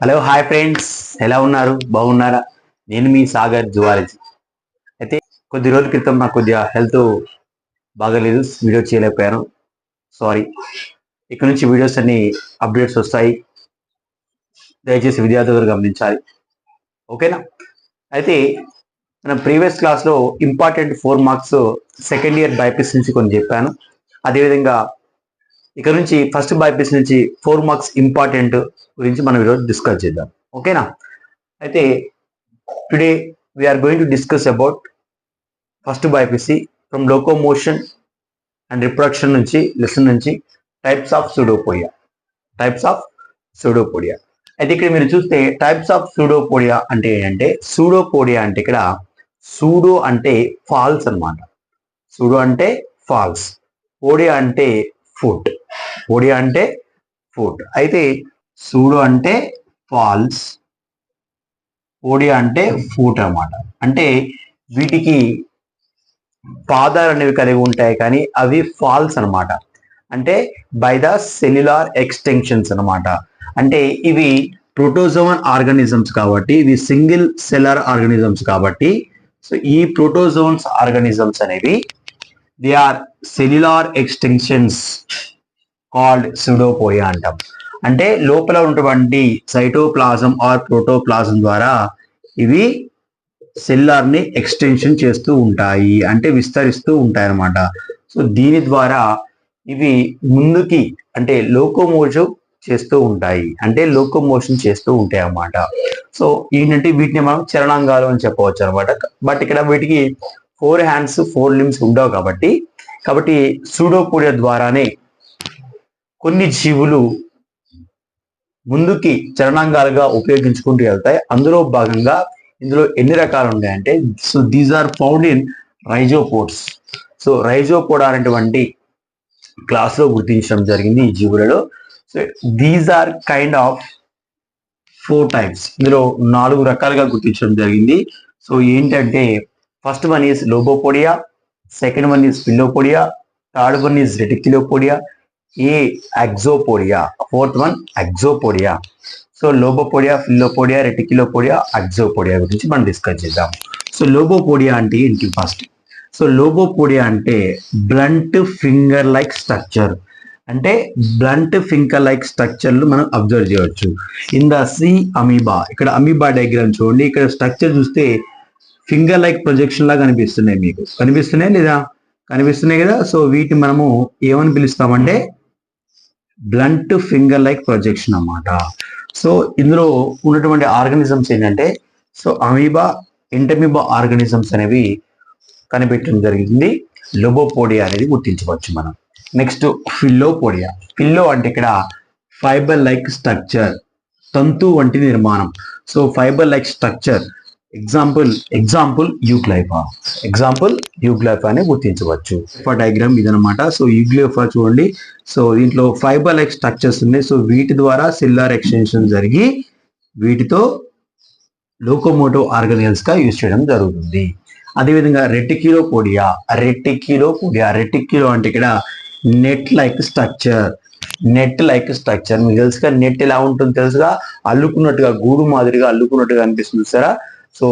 Hello hi friends, ఎలా ఉన్నారు? బాగున్నారా? నేను మీ సాగర్ జువాలజీ. అయితే కొద్ది రోజుల క్రితం నాకు కొద్దిగా హెల్త్ బాగలేదు, వీడియో చేయలేకపోయాను. సారీ. ఇక్కడ నుంచి వీడియోస్ అన్ని అప్డేట్స్ వస్తాయి, దయచేసి విద్యార్థులు గమనించాలి. ఓకేనా? అయితే మన ప్రీవియస్ క్లాస్లో important 4 marks second year BiPC నుంచి కొన్ని చెప్పాను. అదేవిధంగా ఇక్కడ నుంచి ఫస్ట్ బైపీసీ నుంచి 4 మార్క్స్ ఇంపార్టెంట్ గురించి మనం ఈరోజు డిస్కస్ చేద్దాం. ఓకేనా? అయితే today we are going to discuss about first BiPC from locomotion and reproduction నుంచి లెసన్ నుంచి టైప్స్ ఆఫ్ సూడోపోడియా. అయితే ఇక్కడ మీరు చూస్తే టైప్స్ ఆఫ్ సూడోపోడియా అంటే ఏంటంటే, సూడోపోడియా అంటే ఇక్కడ సూడో అంటే ఫాల్స్ అన్నమాట. సూడో అంటే ఫాల్స్, పోడియా అంటే ఫుట్. అయితే సూడో అంటే ఫాల్స్, పోడియా అంటే ఫూట్ అన్నమాట. అంటే వీటికి పాదాలు అనేవి కలిగి ఉంటాయి, కానీ అవి ఫాల్స్ అన్నమాట. అంటే బై ద సెల్యులార్ ఎక్స్టెన్షన్స్ అన్నమాట. అంటే ఇవి ప్రోటోజోవన్ ఆర్గానిజమ్స్ కాబట్టి, ఇవి సింగిల్ సెల్లర్ ఆర్గానిజమ్స్ కాబట్టి, సో ఈ ప్రోటోజోన్స్ ఆర్గానిజమ్స్ అనేవి they are cellular extensions called pseudopodia అంటాం. అంటే లోపల ఉన్నటువంటి సైటోప్లాజం ఆర్ ప్రోటోప్లాజం ద్వారా ఇవి సెల్లార్ ని ఎక్స్టెన్షన్ చేస్తూ ఉంటాయి, అంటే విస్తరిస్తూ ఉంటాయి అన్నమాట. సో దీని ద్వారా ఇవి ముందుకి అంటే లోకోమోషన్ చేస్తూ ఉంటాయి అన్నమాట. సో ఏంటంటే వీటిని మనం చరణాంగాలు అని చెప్పవచ్చు అనమాట. బట్ ఇక్కడ వీటికి 4 హ్యాండ్స్ 4 లిమ్స్ ఉండవు కాబట్టి సూడోపోడియా ద్వారానే కొన్ని జీవులు ముందుకి చరణాంగాలుగా ఉపయోగించుకుంటూ వెళ్తాయి. అందులో భాగంగా ఇందులో ఎన్ని రకాలు ఉన్నాయంటే, so these are found in rhizopods. So rhizopod అనేటువంటి క్లాస్ లో గుర్తించడం జరిగింది ఈ జీవులలో. So these are kind of 4 types. ఇందులో 4 రకాలుగా గుర్తించడం జరిగింది. సో ఏంటంటే, first one is lobopodia, second one is filopodia, third one is reticulopodia, exopodia, fourth one exopodia. So lobopodia, filopodia, reticulopodia, exopodia గురించి మనం డిస్కస్ చేద్దాం. సో లోబోపోడియా అంటే ఏంటి ఫస్ట్? సో లోబోపోడియా అంటే బ్లంట్ ఫింగర్ లైక్ స్ట్రక్చర్. అంటే బ్లంట్ ఫింగర్ లైక్ స్ట్రక్చర్లు మనం observe చేయవచ్చు in the C amoeba. ఇక్కడ అమీబా డయాగ్రామ్ చూడండి. ఇక్కడ స్ట్రక్చర్ చూస్తే ఫింగర్ లైక్ ప్రొజెక్షన్ లాగా కనిపిస్తున్నాయి. మీకు కనిపిస్తున్నాయి లేదా? కనిపిస్తున్నాయి కదా. సో వీటిని మనము ఏమని పిలుస్తామంటే బ్లంట్ ఫింగర్ లైక్ ప్రొజెక్షన్ అన్నమాట. సో ఇందులో ఉన్నటువంటి ఆర్గానిజమ్స్ ఏంటంటే, సో అమీబా, ఇంటమీబా ఆర్గానిజమ్స్ అనేవి కనిపెట్టడం జరిగింది. లోబోపోడియా అనేది గుర్తించవచ్చు మనం. నెక్స్ట్ ఫిల్లోపోడియా. ఫిల్లో అంటే ఇక్కడ ఫైబర్ లైక్ స్ట్రక్చర్, తంతు వంటి నిర్మాణం. So fibre like structure, example euglypha అని గుర్తించవచ్చు. డయాగ్రామ్ ఇదనమాట. సో యూగ్లైఫా చూడండి. సో దీంట్లో ఫైబర్ లైక్ స్ట్రక్చర్స్ ఉన్నాయి. సో వీటి ద్వారా సెల్యులార్ ఎక్స్టెన్షన్ జరిగి వీటితో లోకోమోటివ్ ఆర్గానిజమ్స్ గా యూజ్ చేయడం జరుగుతుంది. అదేవిధంగా రెటిక్యులో అంటే ఇక్కడ నెట్ లైక్ స్ట్రక్చర్. మీకు తెలుసుగా నెట్ ఎలా ఉంటుంది తెలుసుగా, అల్లుకున్నట్టుగా, గూడు మాదిరిగా అల్లుకున్నట్టుగా అనిపిస్తుంది చూసారా. సో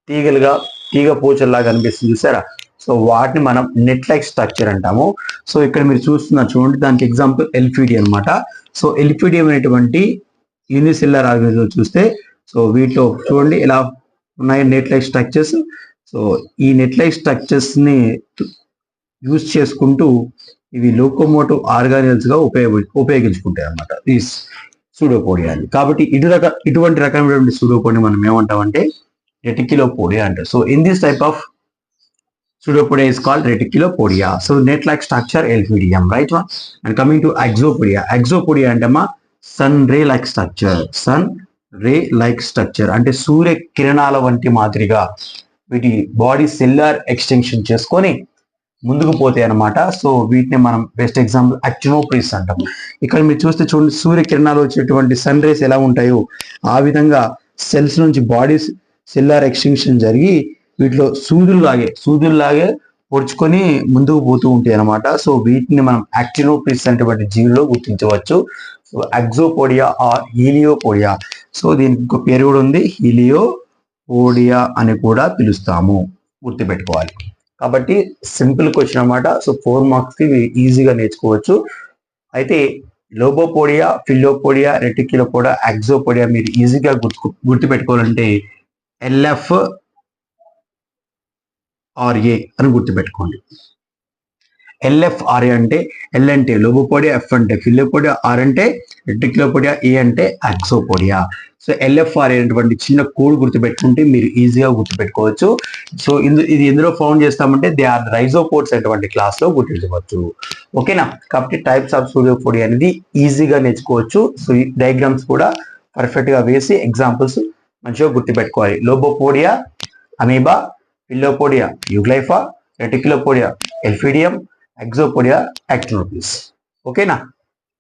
తీగ పోచల్లాగా అనిపిస్తుంది చూసారా. సో వాటిని మనం నెట్ లైక్ స్ట్రక్చర్ అంటాము. సో ఇక్కడ మీరు చూస్తున్నారు చూడండి, దానికి ఎగ్జాంపుల్ ఎల్ఫిడి అనమాట. సో ఎల్ఫిడియం అనేటువంటి యూనిసెల్యులర్ ఆర్గానిజం చూస్తే, సో వీటిలో చూడండి ఎలా ఉన్నాయి నెట్ లైక్ స్ట్రక్చర్స్. సో ఈ నెట్ లైక్ స్ట్రక్చర్స్ ని యూజ్ చేసుకుంటూ ఇవి లోకోమోటివ్ ఆర్గానిజమ్స్ గా ఉపయోగించుకుంటాయి అన్నమాట ఈ సూడోపోడియాని. కాబట్టి ఇటువంటి రకమైనటువంటి సూడోపోడియా మనం ఏమంటామంటే రెటిక్యులోపోడియా అంటారు. So in this type of pseudopodia is called reticulopodia. So net like structure Elphidium, right one. And coming to exopodia అంటేమా సన్ రే లైక్ స్ట్రక్చర్. అంటే సూర్య కిరణాల వంటి మాదిరిగా వీటి బాడీ సెల్యులార్ ఎక్స్టెన్షన్ చేసుకొని ముందుకు పోతాయి అన్నమాట. సో వీటిని మనం బెస్ట్ ఎగ్జాంపుల్ అక్టినోప్రిస్ అంటాం. ఇక్కడ మీరు చూస్తే చూడండి, సూర్య కిరణాలు వచ్చేటువంటి సన్ రేస్ ఎలా ఉంటాయో ఆ విధంగా సెల్స్ నుంచి బాడీ సెల్యులార్ ఎక్స్టెన్షన్ జరిగి వీటిలో సూదుల్లాగే పొడుచుకొని ముందుకు పోతూ ఉంటాయి అనమాట. సో వీటిని మనం యాక్టినోఫిల్స్ అనేటువంటి జీవుల్లో గుర్తించవచ్చు. So exopodia or heliopodia. So దీనికి ఒక పేరు కూడా ఉంది, హీలియోపోడియా అని కూడా పిలుస్తాము, గుర్తుపెట్టుకోవాలి. కాబట్టి సింపుల్ క్వశ్చన్ అనమాట. సో 4 మార్క్స్ కి ఈజీగా నేర్చుకోవచ్చు. అయితే లోబోపోడియా, ఫిల్లోపోడియా, రెటిక్యులోపోడియా, ఎగ్జోపోడియా మీరు ఈజీగా గుర్తుపెట్టుకోవాలంటే LFRA అని గుర్తుపెట్టుకోండి. LFRA అంటే ఎల్ అంటే లోబోపోడియా, ఎఫ్ అంటే ఫిల్లోపోడియా, ఆర్ అంటే రెటిక్యులోపోడియా, ఏ అంటే ఎగ్జోపోడియా. సో LFRA అనేటువంటి చిన్న కోడ్ గుర్తుపెట్టుకుంటే మీరు ఈజీగా గుర్తుపెట్టుకోవచ్చు. సో ఇది ఎందులో ఫౌండ్ చేస్తామంటే దే ఆర్ రైజోపోడ్స్ అనేటువంటి క్లాస్ లో గుర్తించవచ్చు. ఓకేనా? కాబట్టి టైప్స్ ఆఫ్ సూడోపోడియా అనేది ఈజీగా నేర్చుకోవచ్చు. సో ఈ డయాగ్రామ్స్ కూడా పర్ఫెక్ట్ గా వేసి ఎగ్జాంపుల్స్ మంచిగా గుర్తుపెట్టుకోవాలి. లోబోపోడియా అమీబా, ఫిల్లోపోడియా యూగ్లైఫా, రెటిక్యులోపోడియా ఎల్ఫిడియం, ఎగ్జోపోడియా యాక్టినోఫిల్స్. ఓకేనా?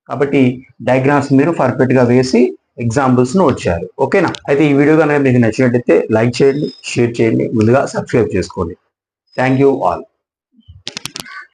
కాబట్టి డయాగ్రామ్స్ మీరు పర్ఫెక్ట్ గా వేసి ఎగ్జాంపుల్స్ నోట్ చేయాలి. ఓకేనా? అయితే ఈ వీడియో కనుక మీకు నచ్చినట్లయితే లైక్ చేయండి, షేర్ చేయండి, ముందుగా సబ్స్క్రైబ్ చేసుకోండి. Thank you all.